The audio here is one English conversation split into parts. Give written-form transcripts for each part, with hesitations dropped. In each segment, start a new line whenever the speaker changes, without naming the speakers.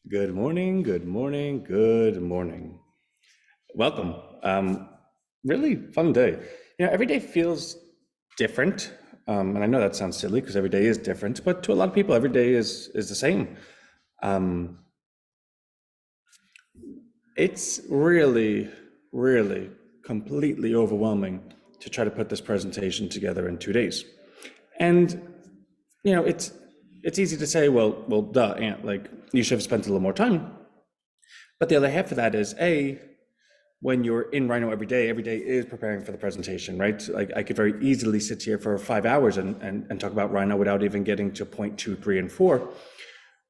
Good morning, good morning, good morning. Welcome. Really fun day. Every day feels different. And I know that sounds silly because every day is different, but to a lot of people, every day is the same. Um, it's really completely overwhelming to try to put this presentation together in 2 days. And it's easy to say, well, duh, Ant, like you should have spent a little more time. But the other half of that is when you're in RHINO every day is preparing for the presentation, right? Like I could very easily sit here for 5 hours and talk about RHINO without even getting to point 2, 3, and 4,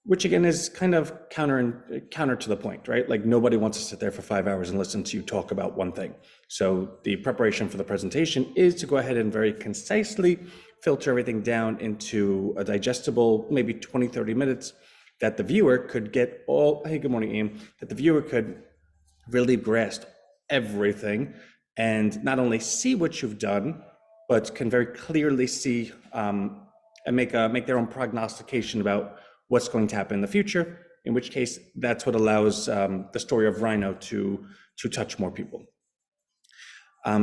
which again is kind of counter to the point, right? Like nobody wants to sit there for 5 hours and listen to you talk about one thing. So the preparation for the presentation is to go ahead and very concisely filter everything down into a digestible, maybe 20, 30 minutes that the viewer could get hey, good morning, Ian, that the viewer could really grasp everything and not only see what you've done, but can very clearly see and make their own prognostication about what's going to happen in the future, in which case that's what allows the story of RHINO to touch more people.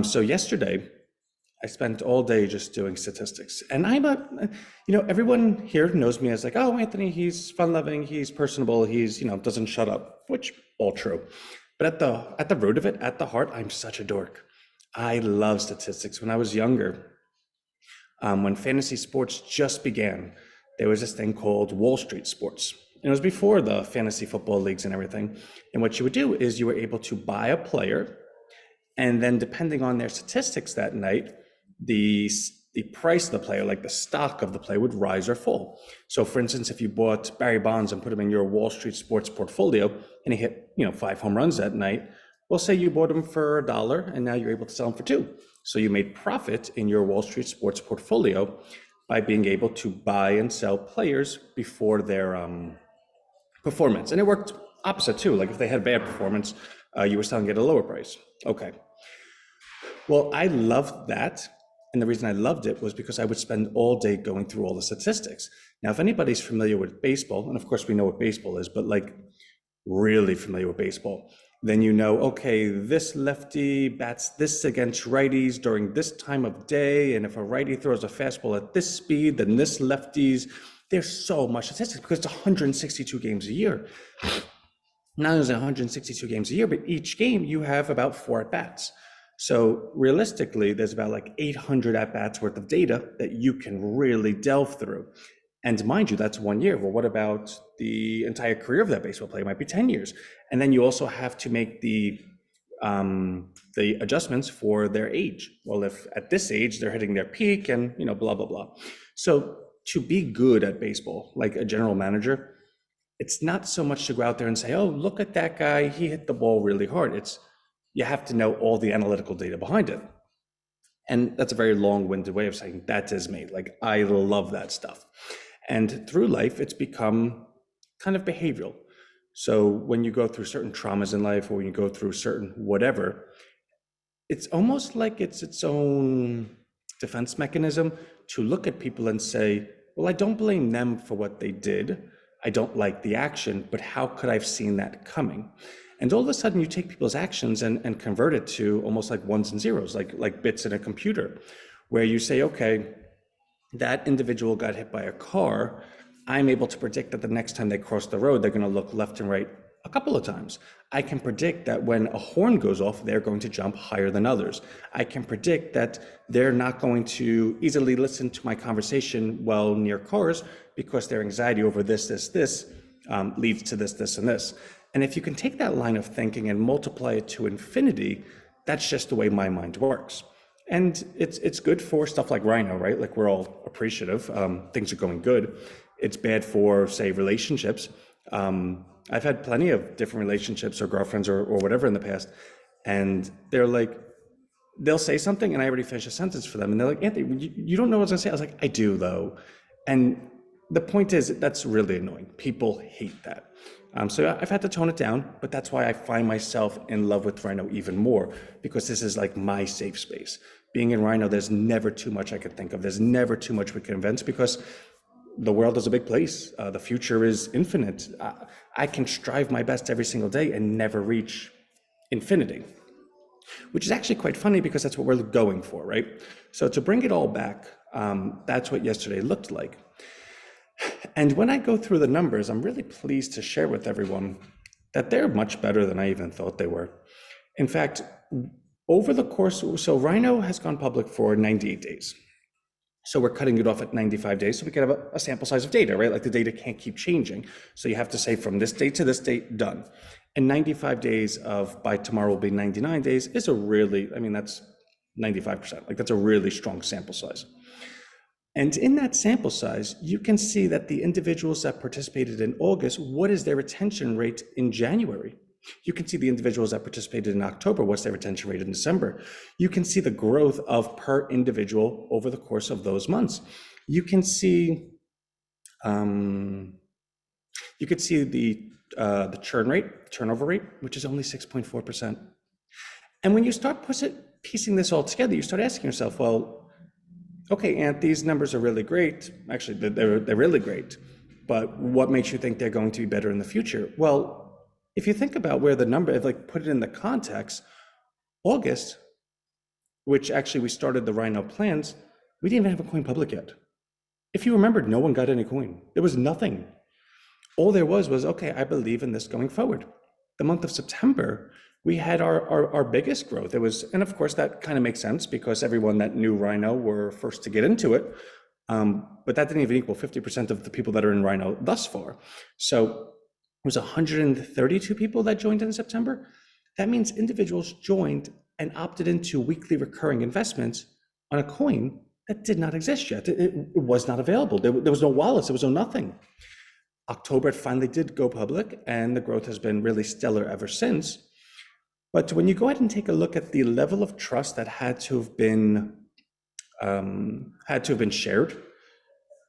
So yesterday, I spent all day just doing statistics. And everyone here knows me as like, oh, Anthony, he's fun-loving, he's personable, he's, doesn't shut up, which all true. But at the root of it, at the heart, I'm such a dork. I love statistics. When I was younger, when fantasy sports just began, there was this thing called Wall Street sports. And it was before the fantasy football leagues and everything. And what you would do is you were able to buy a player, and then depending on their statistics that night, the price of the player, like the stock of the player, would rise or fall. So for instance, if you bought Barry Bonds and put him in your Wall Street sports portfolio and he hit 5 home runs that night, well, say you bought him for $1 and now you're able to sell him for $2. So you made profit in your Wall Street sports portfolio by being able to buy and sell players before their performance. And it worked opposite too. Like if they had bad performance, you were selling at a lower price. Okay. Well, I loved that. And the reason I loved it was because I would spend all day going through all the statistics. Now, if anybody's familiar with baseball, and of course we know what baseball is, but like really familiar with baseball, then okay, this lefty bats this against righties during this time of day. And if a righty throws a fastball at this speed, then this lefty's, there's so much statistics because it's 162 games a year. Not only is it 162 games a year, but each game you have about 4 at-bats. So realistically, there's about like 800 at-bats worth of data that you can really delve through. And mind you, that's 1 year. Well, what about the entire career of that baseball player? It might be 10 years. And then you also have to make the adjustments for their age. Well, if at this age they're hitting their peak and, blah, blah, blah. So to be good at baseball, like a general manager, it's not so much to go out there and say, oh, look at that guy, he hit the ball really hard. It's you have to know all the analytical data behind it. And that's a very long-winded way of saying that is me. Like, I love that stuff. And through life, it's become kind of behavioral. So when you go through certain traumas in life, or when you go through certain whatever, it's almost like it's its own defense mechanism to look at people and say, well, I don't blame them for what they did. I don't like the action, but how could I have seen that coming? And all of a sudden you take people's actions and convert it to almost like ones and zeros, like bits in a computer, where you say, okay, that individual got hit by a car. I'm able to predict that the next time they cross the road, they're going to look left and right a couple of times. I can predict that when a horn goes off, they're going to jump higher than others. I can predict that they're not going to easily listen to my conversation while near cars because their anxiety over this leads to this, and this. And if you can take that line of thinking and multiply it to infinity, that's just the way my mind works. And it's good for stuff like RHINO, right? Like we're all appreciative, things are going good. It's bad for, say, relationships. I've had plenty of different relationships or girlfriends or whatever in the past, and they're like, they'll say something and I already finished a sentence for them. And they're like, Anthony, you don't know what I was gonna say. I was like, I do though. And the point is, that's really annoying. People hate that. So I've had to tone it down, but that's why I find myself in love with RHINO even more, because this is like my safe space. Being in RHINO, there's never too much I could think of. There's never too much we can invent, because the world is a big place. The future is infinite. I can strive my best every single day and never reach infinity, which is actually quite funny because that's what we're going for, right? So to bring it all back, that's what yesterday looked like. And when I go through the numbers, I'm really pleased to share with everyone that they're much better than I even thought they were. In fact, over the course, so RHINO has gone public for 98 days. So we're cutting it off at 95 days so we can have a sample size of data, right? Like the data can't keep changing. So you have to say from this date to this date, done. And 95 days of by tomorrow will be 99 days is a really, I mean, that's 95%. Like that's a really strong sample size. And in that sample size, you can see that the individuals that participated in August, what is their retention rate in January? You can see the individuals that participated in October, what's their retention rate in December? You can see the growth of per individual over the course of those months. You can see, the churn rate, turnover rate, which is only 6.4%. And when you start piecing this all together, you start asking yourself, well, okay, Ant, these numbers are really great. Actually, they're really great. But what makes you think they're going to be better in the future? Well, if you think about where the number, like put it in the context, August, which actually we started the RHINO plans, we didn't even have a coin public yet. If you remember, no one got any coin. There was nothing. All there was, okay, I believe in this going forward. The month of September, we had our biggest growth. It was, and of course that kind of makes sense because everyone that knew RHINO were first to get into it. But that didn't even equal 50% of the people that are in RHINO thus far. So it was 132 people that joined in September. That means individuals joined and opted into weekly recurring investments on a coin that did not exist yet. It was not available. There was no wallets, there was no nothing. October, it finally did go public, and the growth has been really stellar ever since. But when you go ahead and take a look at the level of trust that had to have been shared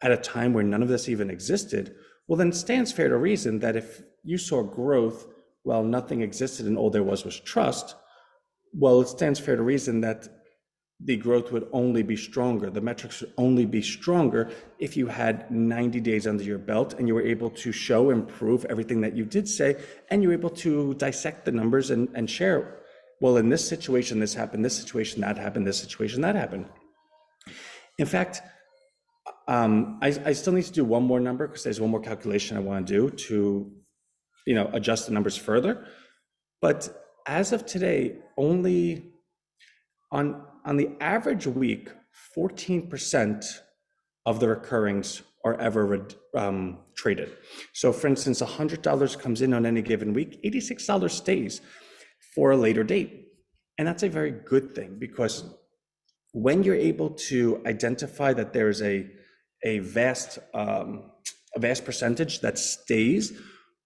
at a time where none of this even existed, well, then it stands fair to reason that if you saw growth while nothing existed and all there was trust, well, it stands fair to reason that the growth would only be stronger. The metrics would only be stronger if you had 90 days under your belt and you were able to show and prove everything that you did say, and you were able to dissect the numbers and share, well, in this situation, this happened, this situation, that happened, this situation, that happened. In fact, I still need to do one more number because there's one more calculation I want to do to, adjust the numbers further. But as of today, only on the average week, 14% of the recurrings are ever traded. So for instance, $100 comes in on any given week, $86 stays for a later date. And that's a very good thing because when you're able to identify that there's a vast percentage that stays,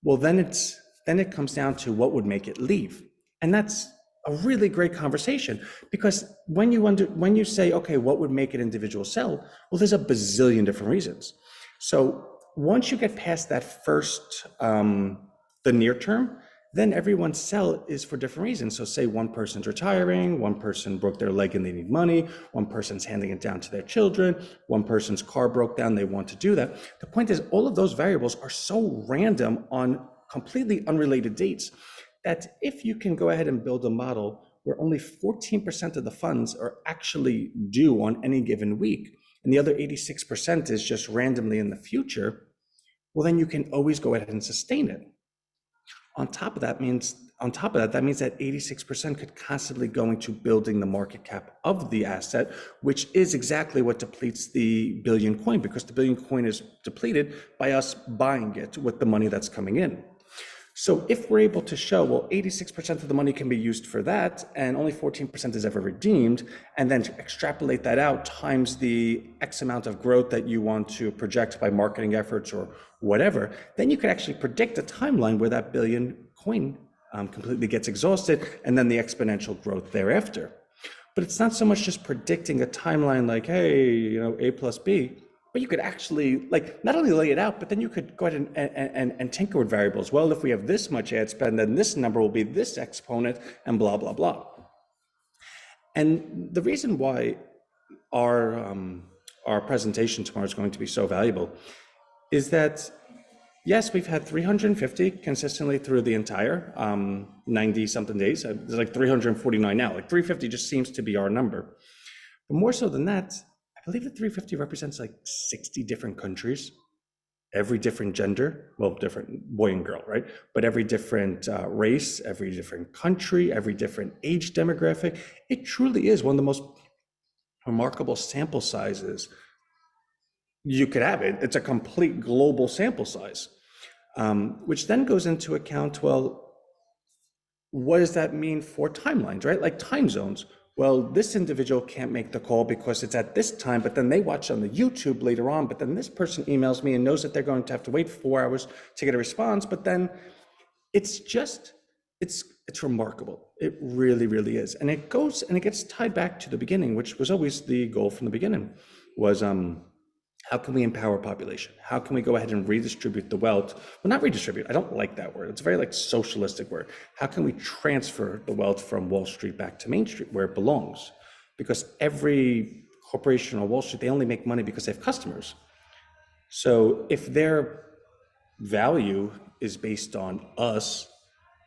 well, then it comes down to what would make it leave. And that's a really great conversation because when you say, okay, what would make an individual sell? Well, there's a bazillion different reasons. So once you get past that first, the near term, then everyone's sell is for different reasons. So say one person's retiring, one person broke their leg and they need money, one person's handing it down to their children, one person's car broke down, they want to do that. The point is all of those variables are so random on completely unrelated dates that if you can go ahead and build a model where only 14% of the funds are actually due on any given week, and the other 86% is just randomly in the future, well, then you can always go ahead and sustain it. On top of that, that means that 86% could constantly go into building the market cap of the asset, which is exactly what depletes the billion coin, because the billion coin is depleted by us buying it with the money that's coming in. So if we're able to show, well, 86% of the money can be used for that and only 14% is ever redeemed, and then to extrapolate that out times the X amount of growth that you want to project by marketing efforts or whatever, then you could actually predict a timeline where that billion coin completely gets exhausted and then the exponential growth thereafter. But it's not so much just predicting a timeline like, hey, A plus B, but you could actually not only lay it out, but then you could go ahead and tinker with variables. Well, if we have this much ad spend, then this number will be this exponent and blah, blah, blah. And the reason why our presentation tomorrow is going to be so valuable is that yes, we've had 350 consistently through the entire 90 something days. There's like 349 now. Like 350 just seems to be our number. But more so than that, I believe that 350 represents like 60 different countries, every different gender, well, different boy and girl, right? But every different race, every different country, every different age demographic. It truly is one of the most remarkable sample sizes you could have. It's a complete global sample size, which then goes into account, well, what does that mean for timelines, right? Like time zones. Well, this individual can't make the call because it's at this time, but then they watch on the YouTube later on, but then this person emails me and knows that they're going to have to wait 4 hours to get a response, but then it's just, it's remarkable. It really, really is. And it goes, and it gets tied back to the beginning, which was always the goal from the beginning, was how can we empower population? How can we go ahead and redistribute the wealth? Well, not redistribute, I don't like that word. It's a very like socialistic word. How can we transfer the wealth from Wall Street back to Main Street where it belongs? Because every corporation on Wall Street, they only make money because they have customers. So if their value is based on us,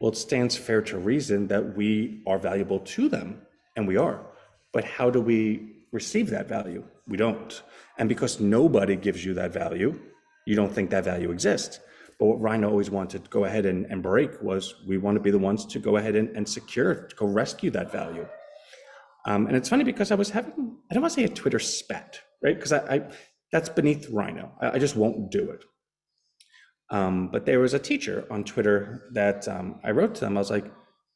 well, it stands fair to reason that we are valuable to them, and we are. But how do we receive that value? We don't. And because nobody gives you that value, you don't think that value exists. But what RHINO always wanted to go ahead and break was we want to be the ones to go ahead and secure, to go rescue that value. And it's funny because I was having, I don't want to say a Twitter spat, right? Because I that's beneath RHINO. I just won't do it. But there was a teacher on Twitter that I wrote to them. I was like,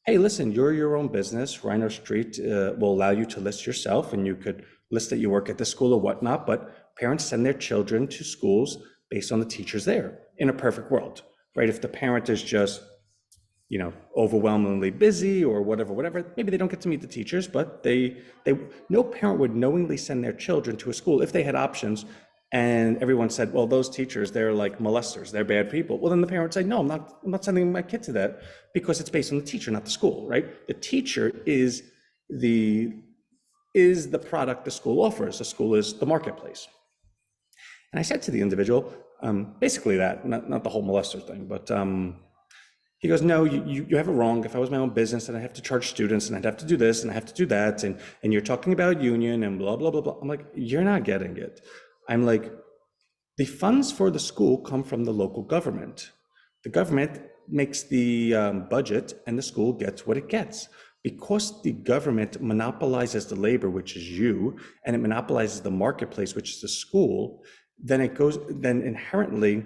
hey, listen, you're your own business. RHINO Street will allow you to list yourself, and you could list that you work at the school or whatnot, but parents send their children to schools based on the teachers there in a perfect world, right? If the parent is just, overwhelmingly busy or whatever, maybe they don't get to meet the teachers, but no parent would knowingly send their children to a school if they had options. And everyone said, well, those teachers, they're like molesters, they're bad people. Well, then the parent would say, no, I'm not sending my kid to that because it's based on the teacher, not the school, right? The teacher is the product the school offers. The school is the marketplace. And I said to the individual, basically that, not the whole molester thing, but he goes, no, you have it wrong. If I was my own business, then I'd have to charge students, and I'd have to do this, and I have to do that, and you're talking about union and blah, blah, blah, blah. I'm like, you're not getting it. I'm like, the funds for the school come from the local government. The government makes the budget, and the school gets what it gets. Because the government monopolizes the labor, which is you, and it monopolizes the marketplace, which is the school, then inherently,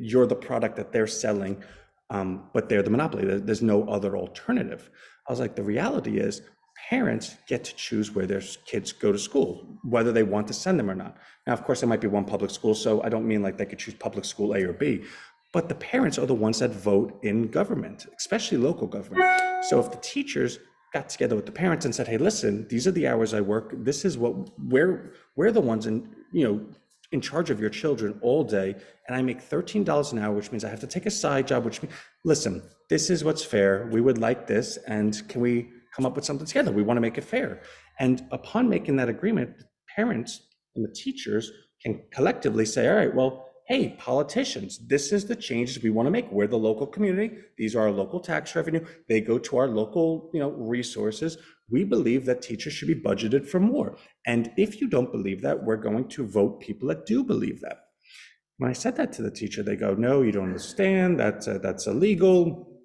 you're the product that they're selling, but they're the monopoly. There's no other alternative. I was like, the reality is parents get to choose where their kids go to school, whether they want to send them or not. Now, of course, there might be one public school, so I don't mean like they could choose public school A or B, but the parents are the ones that vote in government, especially local government. So if the teachers got together with the parents and said, hey, listen, these are the hours I work, this is we're the ones in charge of your children all day, and I make $13 an hour, which means I have to take a side job, which means, listen, this is what's fair, we would like this, and can we come up with something together? We want to make it fair. And upon making that agreement, the parents and the teachers can collectively say, all right, well, hey, politicians, this is the changes we want to make. We're the local community. These are our local tax revenue. They go to our local, resources. We believe that teachers should be budgeted for more. And if you don't believe that, we're going to vote people that do believe that. When I said that to the teacher, they go, no, you don't understand. That's illegal.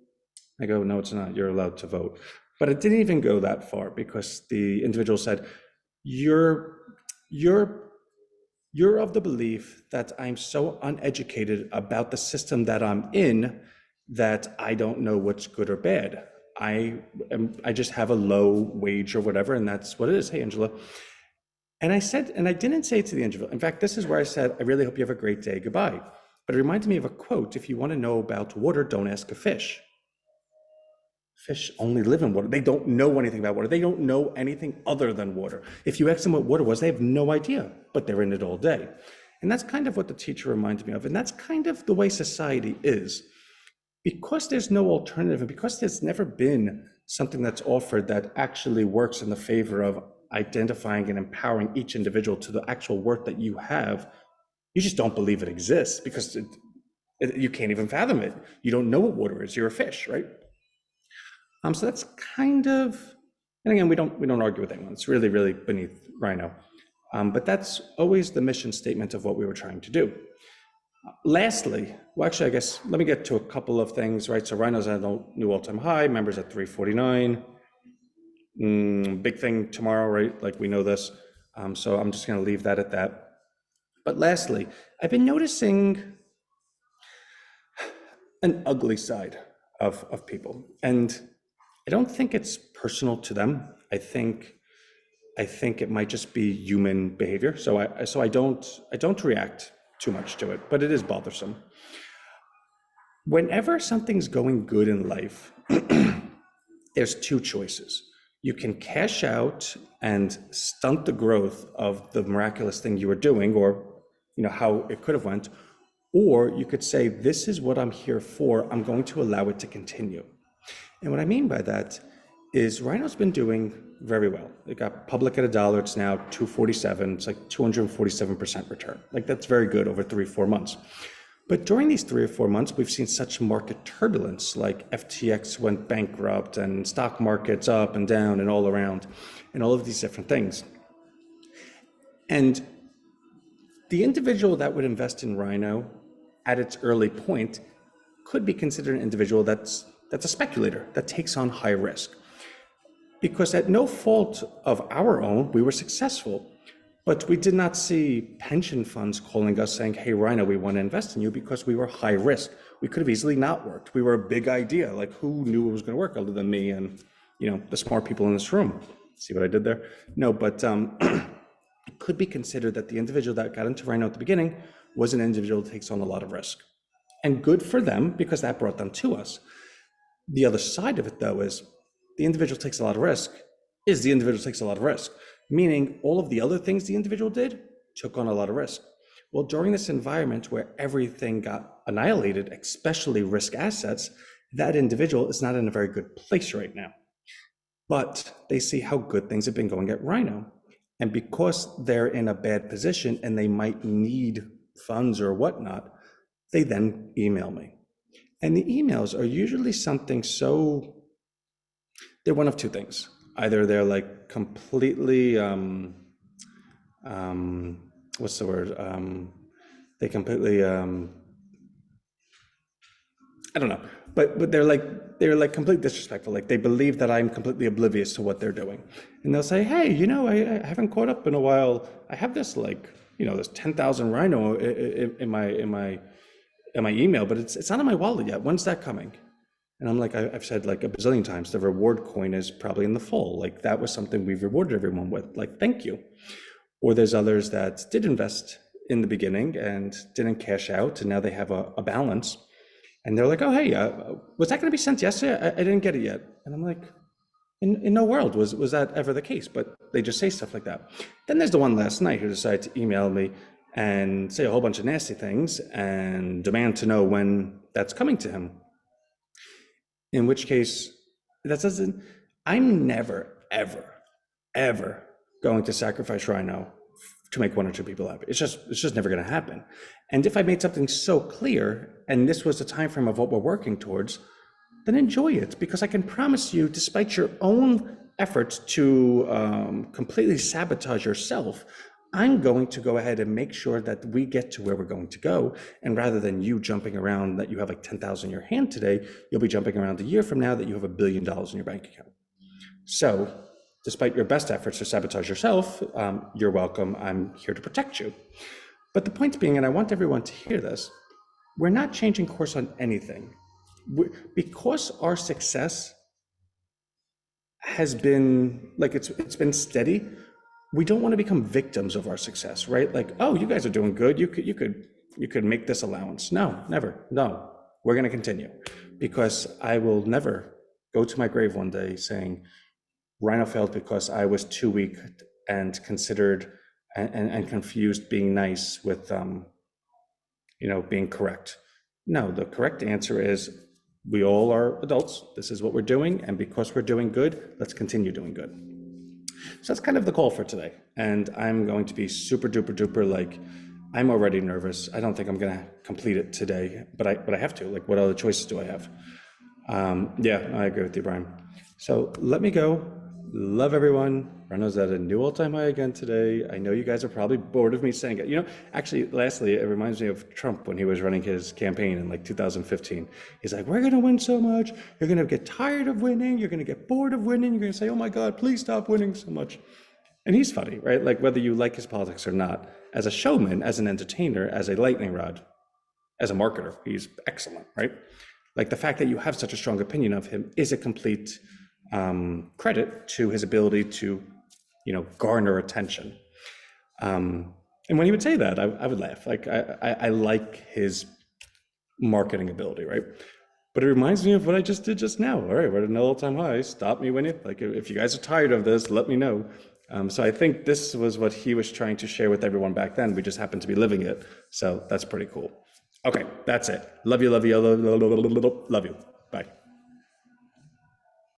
I go, no, it's not. You're allowed to vote. But it didn't even go that far because the individual said, you're of the belief that I'm so uneducated about the system that I'm in that I don't know what's good or bad. I just have a low wage or whatever, and that's what it is. Hey, Angela. And I said, and I didn't say it to the individual. In fact, this is where I said, I really hope you have a great day. Goodbye. But it reminded me of a quote: if you want to know about water, don't ask a fish. Fish only live in water. They don't know anything about water. They don't know anything other than water. If you ask them what water was, they have no idea, but they're in it all day. And that's kind of what the teacher reminded me of. And that's kind of the way society is. Because there's no alternative, and because there's never been something that's offered that actually works in the favor of identifying and empowering each individual to the actual worth that you have, You just don't believe it exists because you can't even fathom it. You don't know what water is. You're a fish, right? So that's kind of, and again, we don't argue with anyone. It's really, really beneath RHINO. But that's always the mission statement of what we were trying to do. Lastly, well, actually, I guess let me get to a couple of things, right? So RHINO's at a new all-time high, members at 349. Big thing tomorrow, right? Like we know this. So I'm just going to leave that at that. But lastly, I've been noticing an ugly side of people, and I don't think it's personal to them. I think it might just be human behavior. So I don't react too much to it, but it is bothersome. Whenever something's going good in life, there's two choices. You can cash out and stunt the growth of the miraculous thing you were doing, or how it could have went, or you could say, this is what I'm here for. I'm going to allow it to continue. And what I mean by that is RHINO's been doing very well. It got public at $1. It's now 247. It's like 247% return. Like that's very good over 3-4 months. But during these 3 or 4 months, we've seen such market turbulence, like FTX went bankrupt and stock markets up and down and all around and all of these different things. And the individual that would invest in RHINO at its early point could be considered an individual that's a speculator that takes on high risk. Because at no fault of our own, we were successful, but we did not see pension funds calling us saying, hey, RHINO, we want to invest in you, because we were high risk. We could have easily not worked. We were a big idea. Like, who knew it was going to work other than me and the smart people in this room? See what I did there? No, but it could be considered that the individual that got into RHINO at the beginning was an individual that takes on a lot of risk. And good for them, because that brought them to us. The other side of it, though, is the individual takes a lot of risk, meaning all of the other things the individual did took on a lot of risk. Well, during this environment where everything got annihilated, especially risk assets, that individual is not in a very good place right now. But they see how good things have been going at RHINO. And because they're in a bad position and they might need funds or whatnot, they then email me. And the emails are usually something they're one of two things. Either they're like completely, what's the word? They completely, I don't know, but they're like completely disrespectful. Like they believe that I'm completely oblivious to what they're doing. And they'll say, hey, I haven't caught up in a while. I have this this 10,000 RHINO in my email, but it's not in my wallet yet. When's that coming? And I'm like, I've said like a bazillion times, the reward coin is probably in the fall. Like that was something we've rewarded everyone with, like, thank you. Or there's others that did invest in the beginning and didn't cash out, and now they have a balance. And they're like, oh, hey, was that going to be sent yesterday? I didn't get it yet. And I'm like, in no world was that ever the case, but they just say stuff like that. Then there's the one last night who decided to email me and say a whole bunch of nasty things and demand to know when that's coming to him. In which case, I'm never, ever, ever going to sacrifice RHINO to make 1 or 2 people happy. It's just never going to happen. And if I made something so clear, and this was the time frame of what we're working towards, then enjoy it, because I can promise you, despite your own efforts to completely sabotage yourself, I'm going to go ahead and make sure that we get to where we're going to go. And rather than you jumping around that you have like 10,000 in your hand today, you'll be jumping around a year from now that you have $1 billion in your bank account. So despite your best efforts to sabotage yourself, you're welcome. I'm here to protect you. But the point being, and I want everyone to hear this, we're not changing course on anything. Because our success has been, like, it's been steady, we don't want to become victims of our success, right? Like, oh, you guys are doing good. You could make this allowance. No, never. No, we're going to continue, because I will never go to my grave one day saying RHINO failed because I was too weak and considered and confused being nice with, being correct. No, the correct answer is we all are adults. This is what we're doing. And because we're doing good, let's continue doing good. So that's kind of the call for today. And I'm going to be super duper duper I'm already nervous. I don't think I'm gonna complete it today, but I have to. Like, what other choices do I have? Yeah, I agree with you, Brian. So let me go. Love everyone. Renault's at a new all-time high again today. I know you guys are probably bored of me saying it. Actually, lastly, it reminds me of Trump when he was running his campaign in like 2015. He's like, we're going to win so much. You're going to get tired of winning. You're going to get bored of winning. You're going to say, oh my God, please stop winning so much. And he's funny, right? Like, whether you like his politics or not, as a showman, as an entertainer, as a lightning rod, as a marketer, he's excellent, right? Like, the fact that you have such a strong opinion of him is a complete credit to his ability to, garner attention. And when he would say that, I would laugh. Like, I like his marketing ability, right? But it reminds me of what I just did just now. All right, we're at an all-time high. Stop me when you, like, if you guys are tired of this, let me know. So I think this was what he was trying to share with everyone back then. We just happened to be living it. So that's pretty cool. Okay, that's it. Love you, love you, love you.